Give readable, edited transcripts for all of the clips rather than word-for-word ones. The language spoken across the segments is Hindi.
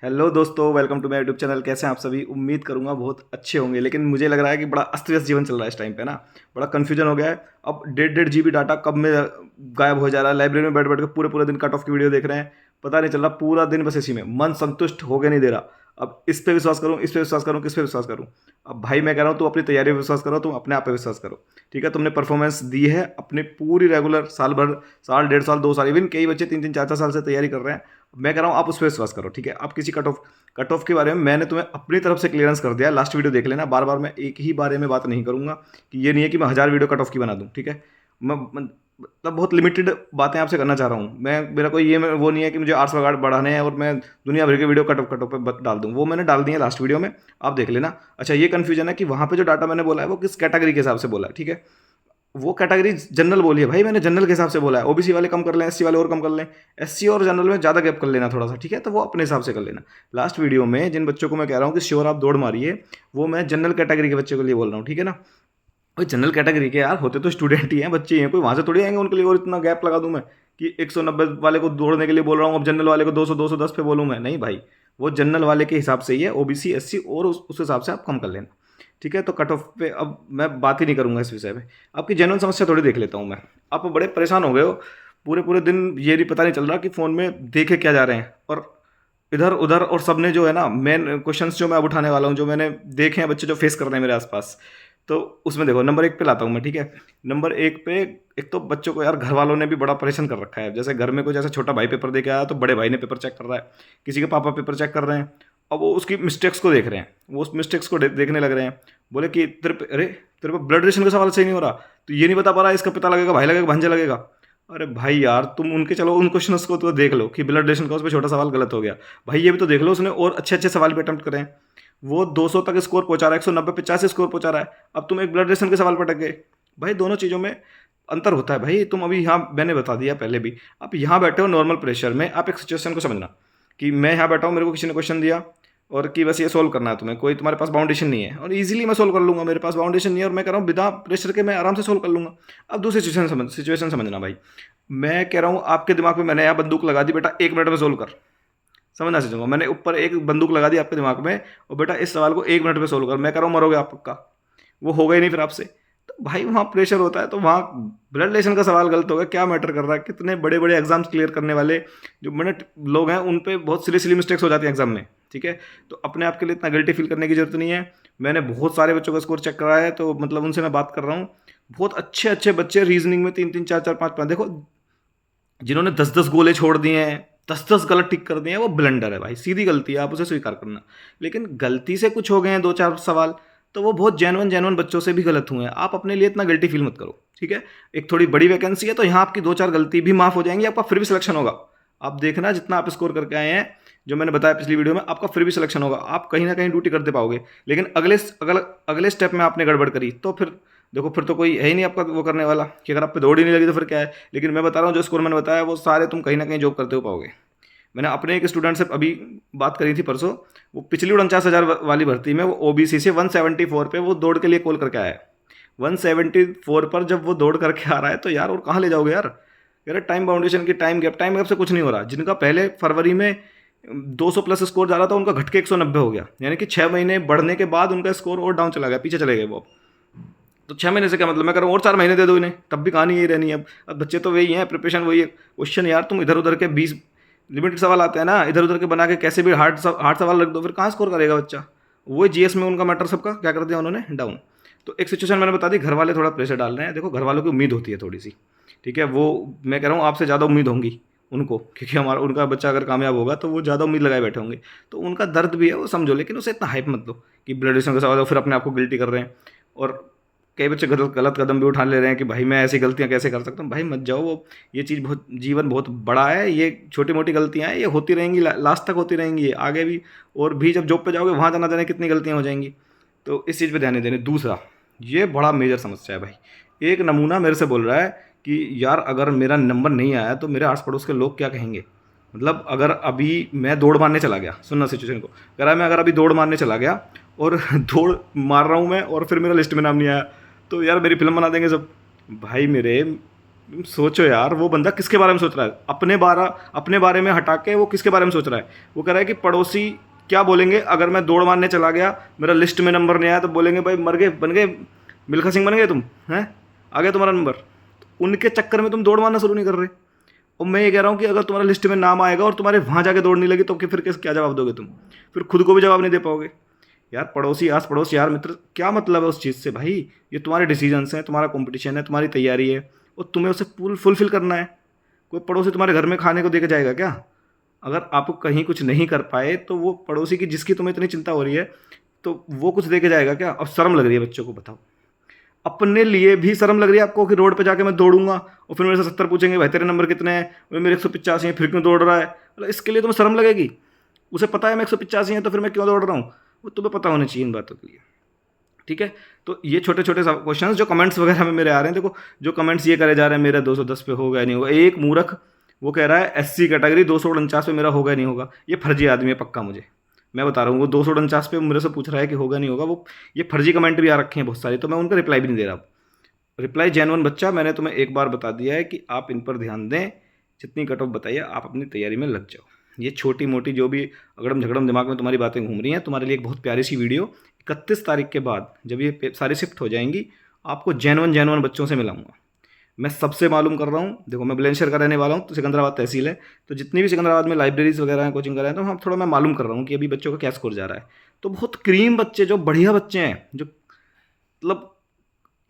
हेलो दोस्तों, welcome to my YouTube channel. कैसे हैं आप सभी? उम्मीद करूंगा बहुत अच्छे होंगे। लेकिन मुझे लग रहा है कि बड़ा अस्त व्यस्त जीवन चल रहा है इस टाइम पे ना। बड़ा कन्फ्यूजन हो गया है। अब 1.5 GB डाटा कब में गायब हो जा रहा है। लाइब्रेरी में बैठ बैठ के पूरे पूरे दिन कट ऑफ की वीडियो देख रहे हैं। पता नहीं चल रहा, पूरा दिन बस इसी में मन संतुष्ट होके नहीं दे रहा। अब इस पे विश्वास करूँ, इस पे विश्वास करूँ, किस पे विश्वास करूँ? अब भाई मैं कह रहा हूँ, तू अपनी तैयारी पे विश्वास करो, तुम अपने आप पे विश्वास करो। ठीक है, तुमने परफॉर्मेंस दी है अपनी पूरी रेगुलर, साल भर, साल, 1.5 साल, 2 साल, इवन कई बच्चे 3 3 4 4 साल से तैयारी कर रहे हैं। मैं कह रहा हूँ आप उस पर विश्वास करो। ठीक है, आप किसी कट ऑफ के बारे में मैंने तुम्हें अपनी तरफ से क्लियरेंस कर दिया। लास्ट वीडियो देख लेना। बार बार मैं एक ही बारे में बात नहीं करूंगा कि ये नहीं है कि मैं 1000 वीडियो कट ऑफ की बना दूं। ठीक है, मतलब बहुत लिमिटेड बातें आपसे करना चाह रहा हूँ मैं। मेरा कोई वो नहीं है कि मुझे 800 गार्ड बढ़ाने हैं और मैं दुनिया भर के वीडियो कट ऑफ पे डाल दूँ। वो मैंने डाल दिए लास्ट वीडियो में, आप देख लेना। अच्छा, ये कन्फ्यूजन है कि वहाँ पे जो डाटा मैंने बोला है वो किस कैटेगरी के हिसाब से बोला है। ठीक है, वो कैटेगरी जनरल बोली है भाई, मैंने जनरल के हिसाब से बोला है। ओबीसी वाले कम कर लें, एससी वाले और कम कर लें, एससी और जनरल में ज़्यादा गैप कर लेना थोड़ा सा। ठीक है, तो वो अपने हिसाब से कर लेना। लास्ट वीडियो में जिन बच्चों को मैं कह रहा हूँ कि श्योर आप दौड़ मारिए, वो मैं जनरल कैटेगरी के बच्चों के लिए बोल रहा हूँ। ठीक है ना, भाई जनरल कैटेगरी के यार होते तो स्टूडेंट ही हैं, बच्चे ही हैं, कोई वहाँ से थोड़ी आएंगे उनके लिए और इतना गैप लगा दूँ मैं कि 190 वाले को दौड़ने के लिए बोल रहा हूँ, अब जनरल वाले को 200 210 पे बोलूँ मैं? नहीं भाई, वो जनरल वाले के हिसाब से ही है, ओबीसी एससी, और उस हिसाब से आप कम कर लेना। ठीक है, तो कट ऑफ पे अब मैं बात ही नहीं करूंगा इस विषय पे। आपकी जेन्युइन समस्या थोड़ी देख लेता हूँ मैं। आप बड़े परेशान हो गए हो, पूरे पूरे दिन ये नहीं पता नहीं चल रहा कि फ़ोन में देखे क्या जा रहे हैं, और इधर उधर, और सबने जो है ना मेन क्वेश्चंस जो मैं अब उठाने वाला हूँ, जो मैंने देखे हैं बच्चे जो फेस कर रहे हैं मेरे आसपास, तो उसमें देखो नंबर 1 पे लाता हूँ मैं। ठीक है, नंबर 1 पे एक तो बच्चों को यार घर वालों ने भी बड़ा परेशान कर रखा है। जैसे घर में कोई, जैसे छोटा भाई पेपर दे के आया तो बड़े भाई ने पेपर चेक कर रहा है, किसी के पापा पेपर चेक कर रहे हैं। अब वो उसकी मिस्टेक्स को देख रहे हैं, वो उस मिस्टेक्स को देखने लग रहे हैं। बोले कि तेरे पे ब्लड रिलेशन का सवाल सही नहीं हो रहा, तो ये नहीं बता पा रहा इसका पिता लगेगा, भाई लगेगा, भांजा लगेगा। अरे भाई यार, तुम उनके चलो उन क्वेश्चंस को तो देख लो कि ब्लड रिलेशन का उस पर छोटा सवाल गलत हो गया। भाई ये भी तो देख लो, उसने और अच्छे अच्छे सवाल पे अटेम्प्ट करें। वो 200 तक स्कोर पहुंचा रहा है, 190 85 स्कोर पहुंचा रहा है। अब तुम एक ब्लड रिलेशन के सवाल पर अटक गए। भाई दोनों चीज़ों में अंतर होता है भाई। तुम अभी यहाँ, मैंने बता दिया पहले भी, आप यहाँ बैठे हो नॉर्मल प्रेशर में, आप एक सिचुएशन को समझना कि मैं यहाँ बैठा हूँ, मेरे को किसी ने क्वेश्चन दिया और कि बस ये सोल्व करना है तुम्हें, कोई तुम्हारे पास बाउंडेशन नहीं है, और इजीली मैं सोल्व कर लूंगा। मेरे पास बाउंडेशन नहीं है और मैं कह रहा हूँ बिना प्रेशर के मैं आराम से सोल्व कर लूंगा। अब दूसरी सिचुएशन समझना भाई। मैं कह रहा हूँ आपके दिमाग में मैंने यहाँ बंदूक लगा दी, बेटा 1 मिनट में सोल्व कर। समझना सीखूंगा, मैंने ऊपर एक बंदूक लगा दी आपके दिमाग में, और बेटा इस सवाल को 1 मिनट में सोल्व कर। मैं कह रहा हूँ मरोगे आप पक्का, वो होगा ही नहीं फिर आपसे। तो भाई वहाँ प्रेशर होता है, तो वहाँ ब्लड रिलेशन का सवाल गलत होगा, क्या मैटर कर रहा है? कितने बड़े बड़े एग्जाम्स क्लियर करने वाले जो बड़े लोग हैं, उन पे बहुत सिली मिस्टेक्स हो जाती हैं एग्जाम में। ठीक है, तो अपने आप के लिए इतना गिल्टी फील करने की जरूरत नहीं है। मैंने बहुत सारे बच्चों का स्कोर चेक करा है, तो मतलब उनसे मैं बात कर रहा हूँ। बहुत अच्छे अच्छे बच्चे रीजनिंग में 3 3 4 4 5 5, देखो जिन्होंने 10 10 गोले छोड़ दिए हैं, 10 10 गलत टिक कर दिए हैं, वो ब्लंडर है भाई, सीधी गलती है, आप उसे स्वीकार करना। लेकिन गलती से कुछ हो गए हैं 2 4 सवाल, तो वो बहुत जेन्युइन जेन्युइन बच्चों से भी गलत हुए हैं। आप अपने लिए इतना गिल्टी फील मत करो। ठीक है, एक थोड़ी बड़ी वैकेंसी है, तो यहाँ आपकी 2 4 गलती भी माफ हो जाएंगी, आपका फिर भी सिलेक्शन होगा। आप देखना जितना आप स्कोर करके आए हैं, जो मैंने बताया पिछली वीडियो में, आपका फिर भी सिलेक्शन होगा, आप कहीं ना कहीं ड्यूटी करते पाओगे। लेकिन अगले स्टेप में आपने गड़बड़ करी तो फिर देखो, फिर तो कोई है ही नहीं आपका वो करने वाला, कि अगर आप पे दौड़ ही नहीं लगी तो फिर क्या है। लेकिन मैं बता रहा हूँ, जो स्कोर मैंने बताया वो सारे तुम कहीं ना कहीं जॉब करते हो पाओगे। मैंने अपने एक स्टूडेंट से अभी बात करी थी परसों, वो पिछली 49,000 वाली भर्ती में वो ओबीसी से 174 पे वो दौड़ के लिए कॉल करके आया है। 174 पर जब वो दौड़ करके आ रहा है, तो यार और कहाँ ले जाओगे यार? यार टाइम गैप से कुछ नहीं हो रहा। जिनका पहले फरवरी में 200 प्लस स्कोर जा रहा था, उनका घट के 190 हो गया, यानी कि 6 महीने बढ़ने के बाद उनका स्कोर और डाउन चला गया, पीछे चले गए वो। तो 6 महीने से क्या मतलब? मैं कह रहा हूँ और 4 महीने दे दो इन्हें, तब भी कहानी यही रहनी है। अब बच्चे तो वही हैं, प्रिपरेशन वही है। क्वेश्चन यार तुम इधर उधर के 20 लिमिटेड सवाल आते हैं ना, इधर उधर के बना के कैसे भी हार्ड सवाल रख दो, फिर कहाँ स्कोर करेगा बच्चा? वही जीएस में उनका मैटर सबका क्या कर दिया उन्होंने, डाउन। तो एक सिचुएशन मैंने बता दी, घर वाले थोड़ा प्रेशर डाल रहे हैं। देखो, घर वालों की उम्मीद होती है थोड़ी सी। ठीक है, वो मैं कह रहा हूँ आपसे ज़्यादा उम्मीद होंगी उनको, क्योंकि हमारा उनका बच्चा अगर कामयाब होगा तो वो ज़्यादा उम्मीद लगाए बैठे होंगे। तो उनका दर्द भी है, वो समझो, लेकिन उसे इतना हाइप मत दो कि ब्लड रिलेशन का सवाल है, फिर अपने आप को गिल्टी कर रहे हैं। और कई बच्चे गलत गलत कदम भी उठा ले रहे हैं कि भाई मैं ऐसी गलतियां कैसे कर सकता हूँ। भाई मत जाओ, वो ये चीज़ बहुत, जीवन बहुत बड़ा है, ये छोटी मोटी गलतियां हैं, ये होती रहेंगी, लास्ट तक होती रहेंगी, ये आगे भी। और भी जब जॉब पे जाओगे वहाँ जाना जाने कितनी गलतियां हो जाएंगी। तो इस चीज़ पे ध्यान नहीं देने। दूसरा, ये बड़ा मेजर समस्या है भाई। एक नमूना मेरे से बोल रहा है कि यार अगर मेरा नंबर नहीं आया तो मेरे आस पड़ोस के लोग क्या कहेंगे। मतलब अगर अभी मैं दौड़ मारने चला गया, सुनना सिचुएशन को, कह रहा है मैं अगर अभी दौड़ मारने चला गया और दौड़ मार रहा हूँ मैं, और फिर मेरा लिस्ट में नाम नहीं आया, तो यार मेरी फिल्म बना देंगे सब। भाई मेरे, सोचो यार, वो बंदा किसके बारे में सोच रहा है? अपने बारे में हटा के वो किसके बारे में सोच रहा है? वो कह रहा है कि पड़ोसी क्या बोलेंगे अगर मैं दौड़ मारने चला गया, मेरा लिस्ट में नंबर नहीं आया, तो बोलेंगे भाई मर गए, बन गए, मिल्खा सिंह बन गए तुम, हैं, आ गया तुम्हारा नंबर। तो उनके चक्कर में तुम दौड़ मारना शुरू नहीं कर रहे। और मैं ये कह रहा हूँ कि अगर तुम्हारा लिस्ट में नाम आएगा और तुम्हारे वहाँ जाके दौड़ नहीं लगी, तो फिर क्या जवाब दोगे तुम? फिर खुद को भी जवाब नहीं दे पाओगे। यार पड़ोसी आस पड़ोस यार मित्र, क्या मतलब है उस चीज़ से भाई? ये तुम्हारे डिसीजंस हैं, तुम्हारा कंपटीशन है, तुम्हारी तैयारी है, और तुम्हें उसे फुलफिल करना है। कोई पड़ोसी तुम्हारे घर में खाने को दे के जाएगा क्या? अगर आप कहीं कुछ नहीं कर पाए तो वो पड़ोसी की, जिसकी तुम्हें इतनी चिंता हो रही है, तो वो कुछ दे के जाएगा क्या? अब शर्म लग रही है बच्चों को, बताओ। अपने लिए भी शर्म लग रही है आपको कि रोड पे जाके मैं दौड़ूंगा और फिर मेरे से 70 पूछेंगे भाई तेरे नंबर कितने हैं, भाई मेरे 185 हैं, फिर क्यों दौड़ रहा है? मतलब इसके लिए तुम्हें शर्म लगेगी? उसे पता है मैं 185 है तो फिर मैं क्यों दौड़ रहा हूँ? वो तुम्हें पता होना चाहिए इन बातों के लिए। ठीक है, तो ये छोटे छोटे क्वेश्चंस जो कमेंट्स वगैरह में मेरे आ रहे हैं, देखो जो कमेंट्स ये करे जा रहे हैं मेरा 210 पे होगा नहीं होगा। एक मूर्ख वो कह रहा है एससी कैटेगरी 249 पे मेरा होगा नहीं होगा। ये फर्जी आदमी है पक्का, मुझे, मैं बता रहा हूँ। वो 249 पे मेरे से पूछ रहा है कि होगा नहीं होगा। वो ये फर्जी कमेंट भी आ रखे हैं बहुत सारे, तो मैं उनका रिप्लाई भी नहीं दे रहा। रिप्लाई जेन्युइन बच्चा, मैंने तुम्हें एक बार बता दिया है कि आप इन पर ध्यान दें। जितनी कट ऑफ बताइए, आप अपनी तैयारी में लग जाओ। ये छोटी मोटी जो भी अगड़म झगड़म दिमाग में तुम्हारी बातें घूम रही हैं, तुम्हारे लिए एक बहुत प्यारी सी वीडियो 31 तारीख के बाद जब ये सारी शिफ्ट हो जाएंगी, आपको जेन्युइन बच्चों से मिलाऊंगा। मैं सबसे मालूम कर रहा हूँ। देखो मैं बुलंदशहर का रहने वाला हूँ, तो सिकंदराबाद तहसील है, तो जितनी भी सिकंदराबाद में लाइब्रेरीज वगैरह हैं, कोचिंग कर रहे हैं, तो हम थोड़ा मैं मालूम कर रहा हूँ कि अभी बच्चों का क्या स्कोर जा रहा है। तो बहुत क्रीम बच्चे, जो बढ़िया बच्चे हैं, जो मतलब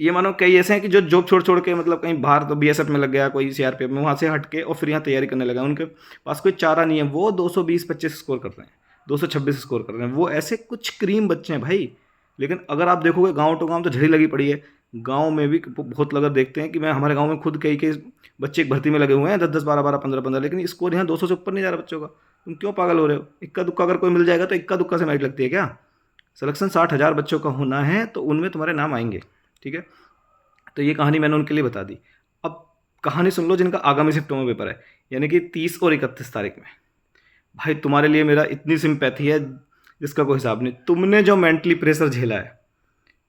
ये मानो कई ऐसे हैं कि जो जॉब छोड़ छोड़ के मतलब कहीं बाहर, तो बीएसएफ में लग गया, कोई सीआरपीएफ में, वहाँ से हट के और फिर यहाँ तैयारी करने लगा। उनके पास कोई चारा नहीं है, वो 220-25 स्कोर कर रहे हैं, 226 स्कोर कर रहे हैं। वो ऐसे कुछ क्रीम बच्चे हैं भाई। लेकिन अगर आप देखोगे गाँव टू गाँव तो झड़ी लगी पड़ी है। गाँव में भी बहुत लगा देखते हैं कि मैं हमारे गाँव में खुद कई बच्चे एक भर्ती में लगे हुए हैं, 10-10, 12-12, 15-15, लेकिन स्कोर यहाँ 200 से ऊपर नहीं जा रहा बच्चों का। तुम क्यों पागल हो रहे हो? इक्का दुक्का अगर कोई मिल जाएगा तो इक्का दुक्का से मैच लगती है क्या? सिलेक्शन 60,000 बच्चों का होना है, तो उनमें तुम्हारे नाम आएंगे। ठीक है, तो ये कहानी मैंने उनके लिए बता दी। अब कहानी सुन लो जिनका आगामी शिफ्टों में पेपर है, यानी कि 30 और 31 तारीख में। भाई तुम्हारे लिए मेरा इतनी सिंपैथी है जिसका कोई हिसाब नहीं। तुमने जो मेंटली प्रेशर झेला है,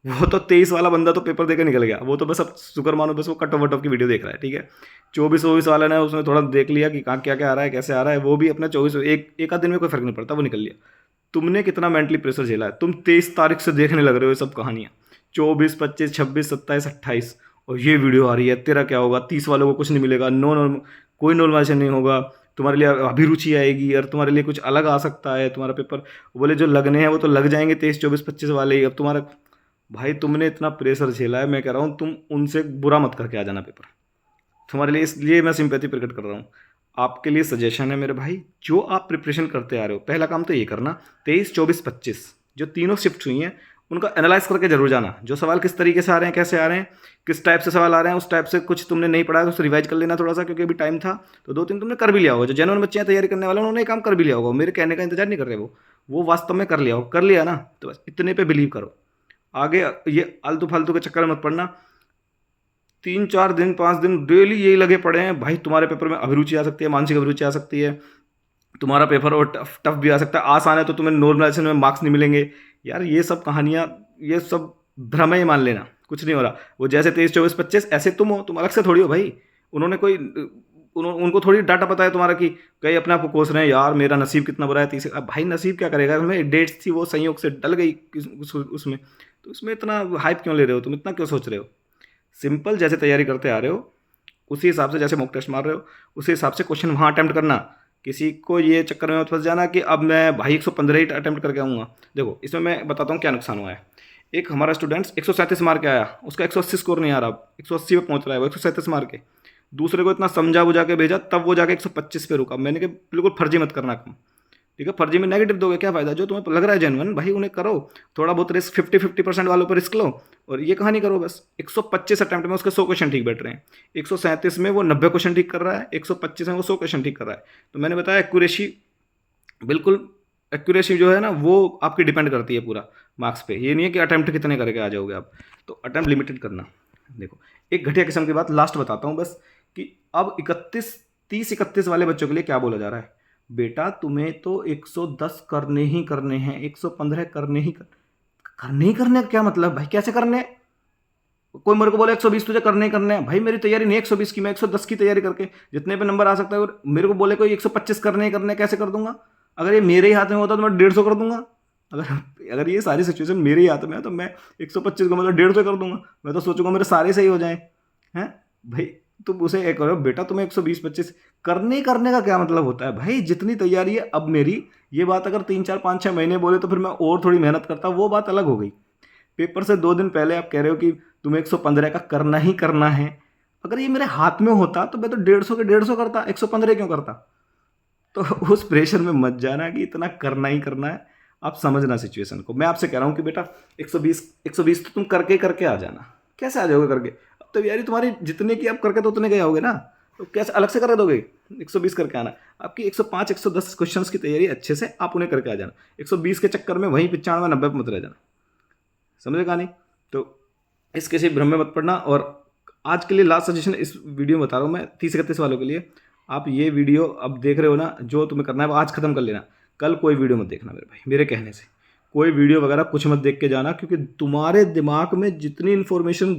वो तो 23 वाला बंदा तो पेपर देकर निकल गया, वो तो बस अब शुक्र मानो बस वो कट ऑफ वट ऑफ की वीडियो देख रहा है। ठीक है, 24-24 वाला ने उसने थोड़ा देख लिया कि कहाँ क्या क्या आ रहा है, कैसे आ रहा है, वो भी अपना 24 एक आध दिन में कोई फर्क नहीं पड़ता, वो निकल लिया। तुमने कितना मेंटली प्रेशर झेला है? तुम 23 तारीख से देखने लग रहे हो ये सब कहानियाँ, 24, 25, 26, 27, 28, और ये वीडियो आ रही है, तेरा क्या होगा? 30 वालों को कुछ नहीं मिलेगा, कोई नॉर्मलाइजेशन नहीं होगा, तुम्हारे लिए अभिरुचि आएगी और तुम्हारे लिए कुछ अलग आ सकता है तुम्हारा पेपर। बोले जो लगने हैं वो तो लग जाएंगे 23, 24, 25 वाले ही। अब तुम्हारा भाई तुमने इतना प्रेशर झेला है, मैं कह रहा हूँ तुम उनसे बुरा मत करके आ जाना पेपर। तुम्हारे लिए इसलिए मैं सिंपैथी प्रकट कर रहा हूँ। आपके लिए सजेशन है मेरे भाई, जो आप प्रिपरेशन करते आ रहे हो, पहला काम तो ये करना, 23, 24, 25 जो तीनों शिफ्ट हुई हैं उनका एनालाइज करके जरूर जाना। जो सवाल किस तरीके से आ रहे हैं, कैसे आ रहे हैं, किस टाइप से सवाल आ रहे हैं, उस टाइप से कुछ तुमने नहीं पढ़ा है तो उसे रिवाइज कर लेना थोड़ा सा, क्योंकि अभी टाइम था। तो 2-3 तुमने कर भी लिया होगा। जो जेन्युइन बच्चे हैं तैयारी करने वाले, उन्होंने ये काम कर भी लिया होगा, मेरे कहने का इंतजार नहीं कर रहे, वो वास्तव में कर लिया हो, कर लिया ना, तो बस इतने पे बिलीव करो। आगे ये आलतू फालतू के चक्कर में मत पड़ना। 3-4 दिन 5 दिन डेली यही लगे पड़े हैं भाई, तुम्हारे पेपर में अभिरुचि आ सकती है, मानसिक अभिरुचि आ सकती है, तुम्हारा पेपर और टफ भी आ सकता है। आसान है तो तुम्हें नॉर्मलाइजेशन में मार्क्स नहीं मिलेंगे। यार ये सब कहानियाँ, ये सब भ्रम ही मान लेना, कुछ नहीं हो रहा। वो जैसे 23, 24, 25 ऐसे तुम हो, तुम अलग से थोड़ी हो भाई। उन्होंने कोई उनको थोड़ी डाटा पता है तुम्हारा कि कई अपने आप को कोस रहे हैं यार मेरा नसीब कितना बुरा है। 30, अब भाई नसीब क्या करेगा? हमें डेट्स थी वो संयोग से डल गई उसमें, तो उसमें इतना हाइप क्यों ले रहे हो तुम? इतना क्यों सोच रहे हो? सिंपल जैसे तैयारी करते आ रहे हो उसी हिसाब से, जैसे मॉक टेस्ट मार रहे हो उसी हिसाब से क्वेश्चन वहाँ अटैम्प्ट करना। किसी को ये चक्कर में मत फंस जाना कि अब मैं भाई 115 ही अटैम्प्ट करके आऊँगा। देखो इसमें मैं बताता हूँ क्या नुकसान हुआ है। एक हमारा स्टूडेंट्स 137 मार के आया, उसका 180 स्कोर नहीं आ रहा, 180 पे पहुँच रहा है वो 137 मार के। दूसरे को इतना समझा बुझा के भेजा, तब वो जाके 125 पे रुका। मैंने कहा बिल्कुल फर्जी मत करना कम। ठीक है, फर्जी में नेगेटिव दोगे क्या फायदा? जो तुम्हें लग रहा है जेन्युइन भाई उन्हें करो। थोड़ा बहुत रिस्क 50-50% वालों पर रिस्क लो, और ये कहानी करो बस। 125 अटैम्प्ट में उसके 100 क्वेश्चन ठीक बैठ रहे हैं, 137 में वो 90 क्वेश्चन ठीक कर रहा है, 125 में वो 100 क्वेश्चन ठीक कर रहा है। तो मैंने बताया एक्यूरेसी, बिल्कुल एक्यूरेसी जो है ना वो आपकी डिपेंड करती है पूरा मार्क्स पे। ये नहीं है कि अटैम्प्ट कितने करके आ जाओगे आप, तो अटैम्प्ट लिमिटेड करना। देखो एक घटिया किस्म की बात लास्ट बताता हूँ बस, कि अब 30-31 वाले बच्चों के लिए क्या बोला जा रहा है, बेटा तुम्हें तो 110 करने ही करने हैं, 115 करने ही करने। क्या मतलब भाई, कैसे करने? कोई मेरे को बोले 120 तुझे करने ही करने हैं, भाई मेरी तैयारी नहीं 120 की, मैं 110 की तैयारी करके जितने पे नंबर आ सकता है, और मेरे को बोले कोई 125 करने ही करने, कैसे कर दूंगा? अगर ये मेरे ही हाथ में होता तो मैं 150 कर दूंगा। अगर अगर ये सारी सिचुएशन मेरे ही हाथ में है तो मैं 125 को मतलब 150 कर दूंगा। मैं तो सोचूंगा मेरे सारे सही हो जाए हैं भाई। तुम उसे एक करो बेटा, तुम्हें 120-25 करने का क्या मतलब होता है भाई? जितनी तैयारी है अब मेरी, ये बात अगर 3-4-5-6 महीने बोले तो फिर मैं और थोड़ी मेहनत करता, वो बात अलग हो गई। पेपर से 2 दिन पहले आप कह रहे हो कि तुम्हें 115 का करना ही करना है। अगर ये मेरे हाथ में होता तो मैं तो 150 के 150 करता, 115 क्यों करता? तो उस प्रेशर में मत जाना कि इतना करना ही करना है। आप समझना सिचुएशन को। मैं आपसे कह रहा हूँ कि बेटा 120 तो तुम करके करके आ जाना। कैसे आ जाओगे करके? अब तो यारी तुम्हारी जितने की आप करके तो उतने के आओगे ना, तो कैसे अलग से कर दोगे? 120 करके आना। आपकी 105-110 क्वेश्चंस की तैयारी अच्छे से आप उन्हें करके आ जाना। 120 के चक्कर में वहीं 95-90 पे मत रह जाना। समझे कहानी? तो इस किसी भ्रम में मत पड़ना। और आज के लिए लास्ट सजेशन इस वीडियो में बता रहा हूँ मैं 30-31 वालों के लिए। आप ये वीडियो अब देख रहे हो ना, जो तुम्हें करना है वो आज ख़त्म कर लेना। कल कोई वीडियो मत देखना मेरे भाई, मेरे कहने से कोई वीडियो वगैरह कुछ मत देख के जाना, क्योंकि तुम्हारे दिमाग में जितनी इन्फॉर्मेशन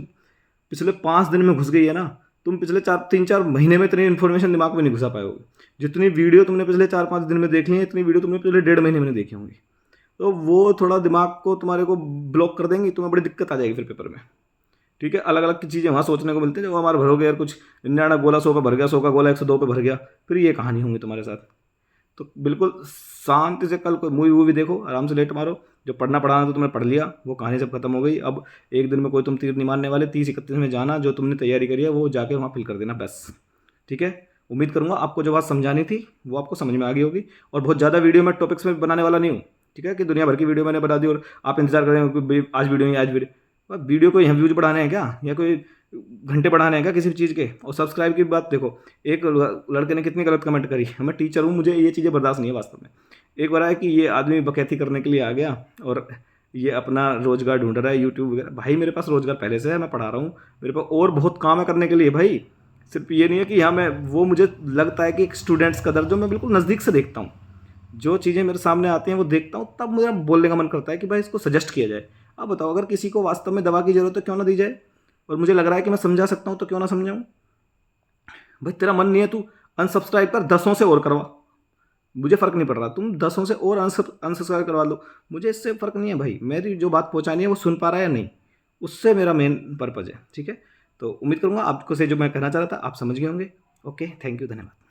पिछले 5 दिन में घुस गई है ना, तुम पिछले 3-4 महीने में इतनी इन्फॉर्मेशन दिमाग में नहीं घुसा पाओगे। जितनी वीडियो तुमने पिछले 4-5 दिन में देख ली है, इतनी वीडियो तुमने पिछले 1.5 महीने में नहीं देखी होंगी। तो वो थोड़ा दिमाग को तुम्हारे को ब्लॉक कर देंगी, तुम्हें बड़ी दिक्कत आ जाएगी फिर पेपर में। ठीक है, अलग अलग की चीज़ें वहाँ सोचने को मिलती है, जो हमारे भरोगे यार कुछ 99 गोला 100 पे भर गया, 100 का गोला 102 पे भर गया, फिर ये कहानी होंगी तुम्हारे साथ। तो बिल्कुल शांति से कल कोई मूवी वूवी देखो, आराम से लेट मारो। जो पढ़ना पढ़ाना तो तुमने पढ़ लिया, वो कहानी सब खत्म हो गई। अब एक दिन में कोई तुम तीर नहीं मारने वाले। 30-31 में जाना, जो तुमने तैयारी करी है वो जाके वहाँ फिल कर देना बस। ठीक है, उम्मीद करूँगा आपको जो बात समझानी थी वो आपको समझ में आ गई होगी। और बहुत ज़्यादा वीडियो मैं टॉपिक्स में बनाने वाला नहीं हूँ। ठीक है, कि दुनिया भर की वीडियो मैंने बना दी और आप इंतजार करें कि भाई आज वीडियो नहीं, आज वीडियो। वीडियो को यहाँ व्यूज बढ़ाने हैं क्या, या कोई घंटे बढ़ाने हैं क्या किसी भी चीज़ के? और सब्सक्राइब की बात देखो, एक लड़के ने कितनी गलत कमेंट करी। मैं टीचर हूँ, मुझे ये चीज़ें बर्दाश्त नहीं है वास्तव में। एक बार आया कि ये आदमी बकैती करने के लिए आ गया और ये अपना रोज़गार ढूंढ रहा है यूट्यूब वगैरह। भाई मेरे पास रोज़गार पहले से है, मैं पढ़ा रहा हूँ, मेरे पास और बहुत काम है करने के लिए भाई। सिर्फ ये नहीं है कि यहाँ मैं, वो मुझे लगता है कि एक स्टूडेंट्स का दर्द जो मैं बिल्कुल नज़दीक से देखता हूँ, जो चीज़ें मेरे सामने आती हैं वो देखता हूँ, तब मेरा बोलने का मन करता है कि भाई इसको सजेस्ट किया जाए। अब बताओ, अगर किसी को वास्तव में दवा की ज़रूरत है क्यों ना दी जाए? और मुझे लग रहा है कि मैं समझा सकता हूँ तो क्यों ना समझाऊँ? भाई तेरा मन नहीं है, तू अनसब्सक्राइब कर, 10 से और करवा, मुझे फ़र्क नहीं पड़ रहा। तुम 10 से और अनसब्सक्राइब करवा लो, मुझे इससे फ़र्क नहीं है भाई। मेरी जो बात पहुँचानी है वो सुन पा रहा है या नहीं, उससे मेरा मेन पर्पज़ है। ठीक है, तो उम्मीद करूँगा आपको से जो मैं कहना चाह रहा था आप समझ गए होंगे। ओके, थैंक यू, धन्यवाद।